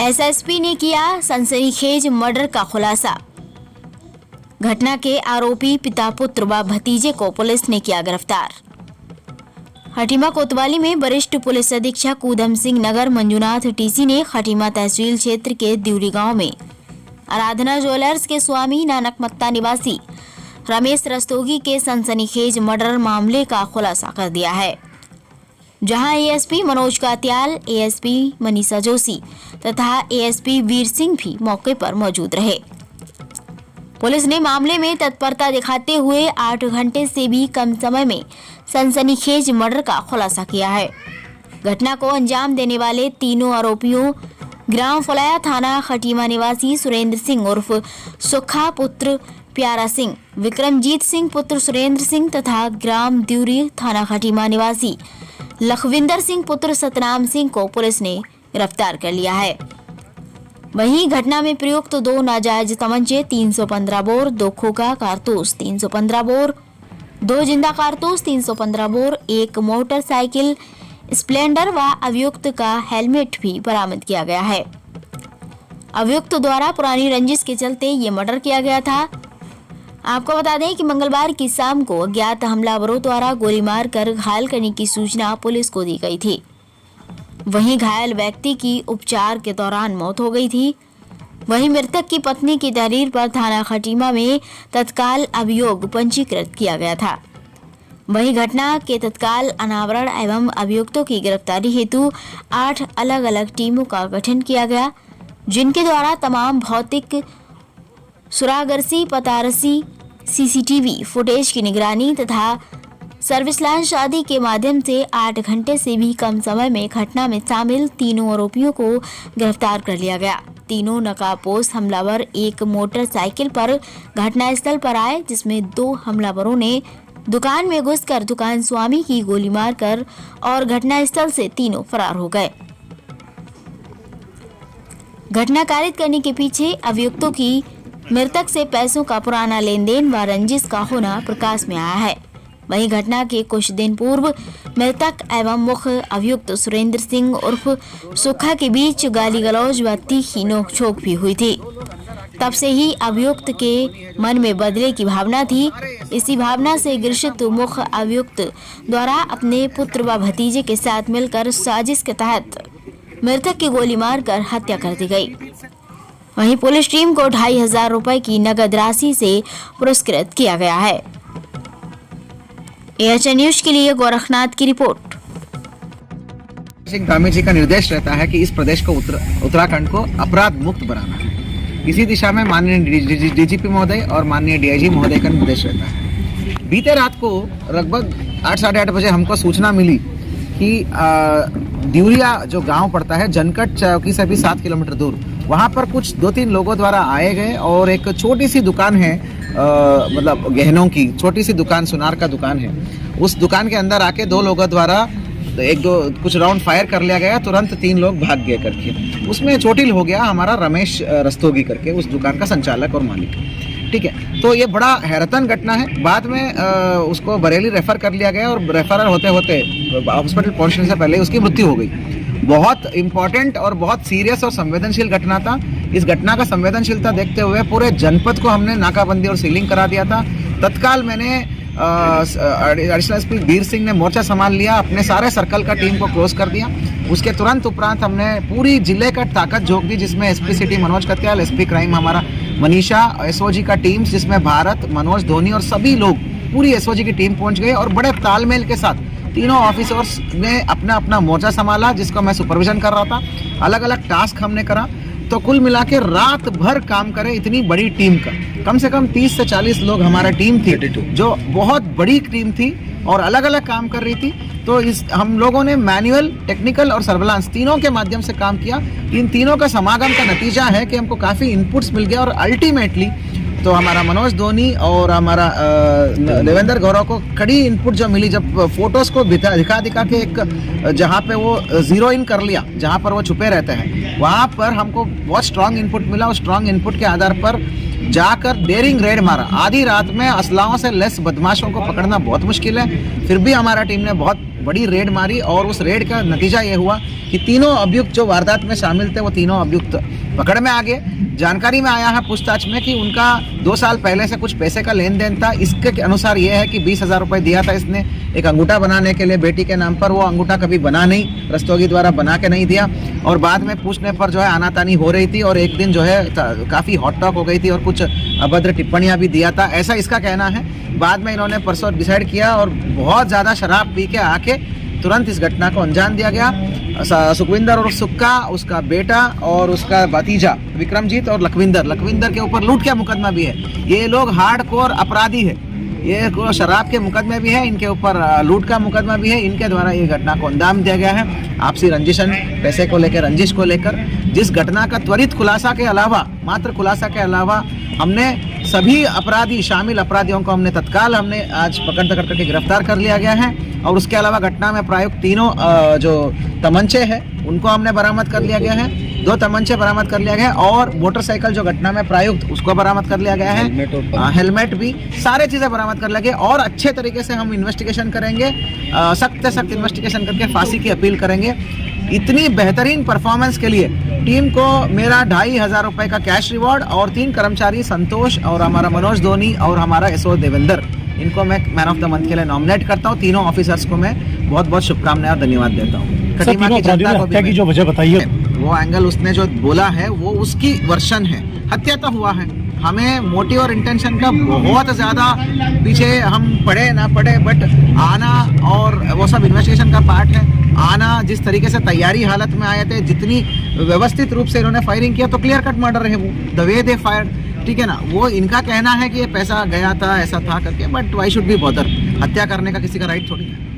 SSP ने किया सनसनीखेज मर्डर का खुलासा। घटना के आरोपी पिता पुत्र व भतीजे को पुलिस ने किया गिरफ्तार। खटीमा कोतवाली में वरिष्ठ पुलिस अधीक्षक ऊधम सिंह नगर मंजूनाथ टीसी ने खटीमा तहसील क्षेत्र के द्यूरी गांव में आराधना ज्वेलर्स के स्वामी नानक मत्ता निवासी रमेश रस्तोगी के सनसनीखेज मर्डर मामले का खुलासा कर दिया है, जहां एएसपी मनोज कात्याल, एएसपी मनीषा जोशी तथा एएसपी वीर सिंह भी मौके पर मौजूद रहे। पुलिस ने मामले में तत्परता दिखाते हुए 8 घंटे से भी कम समय में सनसनीखेज मर्डर का खुलासा किया है। घटना को अंजाम देने वाले तीनों आरोपियों ग्राम फलाया थाना खटीमा निवासी सुरेंद्र सिंह उर्फ सुखा पुत्र प्यारा सिंह, विक्रमजीत सिंह पुत्र सुरेंद्र सिंह तथा ग्राम द्यूरी थाना खटीमा निवासी लखविंदर सिंह पुत्र सतनाम सिंह को पुलिस ने गिरफ्तार कर लिया है। वहीं घटना में प्रयुक्त 2 नाजायज तमंचे 315 बोर, 2 खोखा कारतूस 315 बोर, 2 जिंदा कारतूस 315 बोर, 1 मोटरसाइकिल स्प्लेंडर व अभियुक्त का हेलमेट भी बरामद किया गया है। अभियुक्त द्वारा पुरानी रंजिश के चलते ये मर्डर किया गया था। आपको बता दें कि मंगलवार की शाम को अज्ञात हमलावरों द्वारा गोली मारकर घायल करने की सूचना पुलिस को दी गई थी। वहीं घायल व्यक्ति की उपचार के दौरान मौत हो गई थी। वहीं मृतक की पत्नी की तहरीर पर थाना खटीमा में तत्काल अभियोग पंजीकृत किया गया था। वहीं घटना के तत्काल अनावरण एवं अभियुक्तों की गिरफ्तारी हेतु 8 अलग अलग टीमों का गठन किया गया, जिनके द्वारा तमाम भौतिक सुरागरसी पतारसी सीसीटीवी फुटेज की निगरानी तथा सर्विस लाइन आदि के माध्यम से 8 घंटे से भी कम समय में घटना में शामिल तीनों आरोपियों को गिरफ्तार कर लिया गया। तीनों नकाबपोश हमलावर एक मोटरसाइकिल पर घटनास्थल पर आए, जिसमें 2 हमलावरों ने दुकान में घुसकर दुकान स्वामी की गोली मारकर और घटनास्थल से तीनों फरार हो गए। घटना कारित करने के पीछे अभियुक्तों की मृतक से पैसों का पुराना लेन देन व रंजिश का होना प्रकाश में आया है। वहीं घटना के कुछ दिन पूर्व मृतक एवं मुख्य अभियुक्त सुरेंद्र सिंह उर्फ सुखा के बीच गाली गलौज व तीखी नोकझोंक भी हुई थी। तब से ही अभियुक्त के मन में बदले की भावना थी। इसी भावना से ग्रसित मुख्य अभियुक्त द्वारा अपने पुत्र व भतीजे के साथ मिलकर साजिश के तहत मृतक की गोली मारकर हत्या कर दी गई। वहीं पुलिस टीम को 2500 रुपए की नगद राशि से पुरस्कृत किया गया है। एएचएन न्यूज के लिए गोरखनाथ की रिपोर्ट। सिंह धामी जी का निर्देश रहता है कि इस प्रदेश को उत्तराखंड को अपराध मुक्त बनाना है। इसी दिशा में माननीय डीजीपी महोदय और माननीय डीआईजी महोदय का निर्देश रहता है। बीते रात को लगभग 8 साढ़े 8 बजे हमको सूचना मिली कि द्यूरिया जो गांव पड़ता है जनकट चौकी से भी 7 किलोमीटर दूर, वहां पर कुछ 2-3 लोगों द्वारा आए गए और एक छोटी सी दुकान है, मतलब गहनों की छोटी सी दुकान, सुनार का दुकान है। उस दुकान के अंदर आके 2 लोगों द्वारा कुछ राउंड फायर कर लिया गया। तुरंत 3 लोग भाग गए करके। उसमें चोटिल हो गया हमारा रमेश रस्तोगी करके, उस दुकान का संचालक और मालिक। ठीक है, तो ये बड़ा हैरतन घटना है। बाद में उसको बरेली रेफर कर लिया गया और रेफर होते होते हॉस्पिटल पहुंचने से पहले उसकी मृत्यु हो गई। बहुत इंपॉर्टेंट और बहुत सीरियस और संवेदनशील घटना था। इस घटना का संवेदनशीलता देखते हुए पूरे जनपद को हमने नाकाबंदी और सीलिंग करा दिया था। तत्काल मैंने एडिशनल एसपी वीर सिंह ने मोर्चा संभाल लिया, अपने सारे सर्कल का टीम को क्लोज कर दिया। उसके तुरंत उपरांत हमने पूरी जिले का ताकत झोंक दी, जिसमें SP city Manoj Katyal, SP crime हमारा मनीषा, एसओजी का टीम जिसमें भारत, मनोज, धोनी और सभी लोग, पूरी एसओजी की टीम पहुंच गए और बड़े तालमेल के साथ तीनों ऑफिसर्स ने अपना अपना मोर्चा संभाला, जिसको मैं सुपरविजन कर रहा था। अलग अलग टास्क हमने करा, तो कुल मिला के रात भर काम करे इतनी बड़ी टीम का। कम से कम 30 से 40 लोग हमारा टीम थी, जो बहुत बड़ी टीम थी और अलग अलग काम कर रही थी। तो हम लोगों ने मैनुअल, टेक्निकल और सर्विलांस तीनों के माध्यम से काम किया। इन तीनों का समागम का नतीजा है कि हमको काफ़ी इनपुट्स मिल गया और अल्टीमेटली तो हमारा मनोज धोनी और हमारा देवेंद्र गौरव को कड़ी इनपुट जो मिली, जब फोटोज को दिखा के एक जहाँ पे वो जीरो इन कर लिया, जहाँ पर वो छुपे रहते हैं, वहाँ पर हमको बहुत स्ट्रांग इनपुट मिला। उस स्ट्रांग इनपुट के आधार पर जाकर डेयरिंग रेड मारा। आधी रात में असलाहों से लेस बदमाशों को पकड़ना बहुत मुश्किल है, फिर भी हमारा टीम ने बहुत बड़ी रेड मारी और उस रेड का नतीजा ये हुआ कि तीनों अभियुक्त जो वारदात में शामिल थे वो तीनों अभियुक्त पकड़ में आ गए। जानकारी में आया है पूछताछ में कि उनका 2 साल पहले से कुछ पैसे का लेन देन था। इसके अनुसार ये है कि 20,000 रुपये दिया था इसने एक अंगूठा बनाने के लिए बेटी के नाम पर। वो अंगूठा कभी बना नहीं, रस्तोगी द्वारा बना के नहीं दिया और बाद में पूछने पर जो है आनातानी हो रही थी और एक दिन जो है काफ़ी हॉट टॉक हो गई थी और कुछ अभद्र टिप्पणियां भी दिया था, ऐसा इसका कहना है। बाद में इन्होंने परसों डिसाइड किया और बहुत ज़्यादा शराब पी के आके तुरंत इस घटना को अंजाम दिया गया। सुखविंदर और सुक्का, उसका बेटा और उसका भतीजा विक्रमजीत और लखविंदर के ऊपर लूट का मुकदमा भी है। ये लोग हार्डकोर अपराधी है, ये शराब के मुकदमे भी है, इनके ऊपर लूट का मुकदमा भी है। इनके द्वारा ये घटना को अंजाम दिया गया है। आपसी रंजिशन, पैसे को लेकर, रंजिश को लेकर, जिस घटना का त्वरित खुलासा के अलावा, मात्र खुलासा के अलावा हमने सभी अपराधी, शामिल अपराधियों को हमने तत्काल आज पकड़ करके गिरफ्तार कर लिया गया है। और उसके अलावा घटना में प्रयुक्त तीनों जो तमंचे हैं उनको हमने बरामद कर लिया गया है। 2 तमंचे बरामद कर लिया गया है और मोटरसाइकिल जो घटना में प्रयुक्त उसको बरामद कर लिया गया है। हेलमेट भी, सारे चीज़ें बरामद कर लिया गया और अच्छे तरीके से हम इन्वेस्टिगेशन करेंगे, सख्त से सख्त इन्वेस्टिगेशन करके फांसी की अपील करेंगे। इतनी बेहतरीन परफॉर्मेंस के लिए टीम को मेरा 2,500 रुपये का कैश रिवॉर्ड और 3 कर्मचारी संतोष और हमारा मनोज धोनी और हमारा एसओ देवेंद्र, इनको मैं मैन ऑफ द मंथ के लिए नॉमिनेट करता हूँ। तीनों ऑफिसर्स को मैं बहुत बहुत शुभकामनाएं और धन्यवाद देता हूँ। खटीमा की जनता को भी जो वजह बताइए, वो एंगल उसने जो बोला है वो उसकी वर्शन है। हत्या तो हुआ है, हमें मोटिव और इंटेंशन का बहुत ज़्यादा पीछे हम पढ़े ना पढ़े, बट आना और वो सब इन्वेस्टिगेशन का पार्ट है। आना, जिस तरीके से तैयारी हालत में आए थे, जितनी व्यवस्थित रूप से इन्होंने फायरिंग किया, तो क्लियर कट मर्डर है वो, द वे दे फायर, ठीक है ना। वो इनका कहना है कि ये पैसा गया था, ऐसा था करके, but why should be bother. हत्या करने का किसी का राइट थोड़ी है।